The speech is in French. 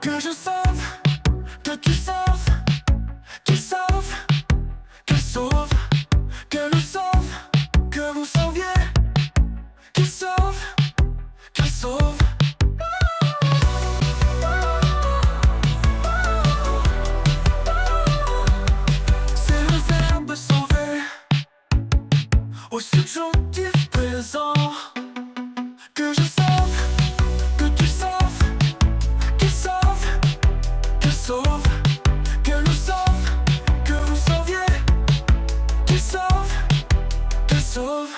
Que je sauve, que tu sauves, qu'il sauve, qu'elle sauve, que nous sauve, que vous sauviez, qu'il sauve, qu'elle sauve. C'est le verbe sauver au subjonctif présent. Que je sauve, que tu sauves, qu'il sauve, qu'elle sauve, que nous sauve, que vous sauviez, qu'il sauve, qu'elle sauve.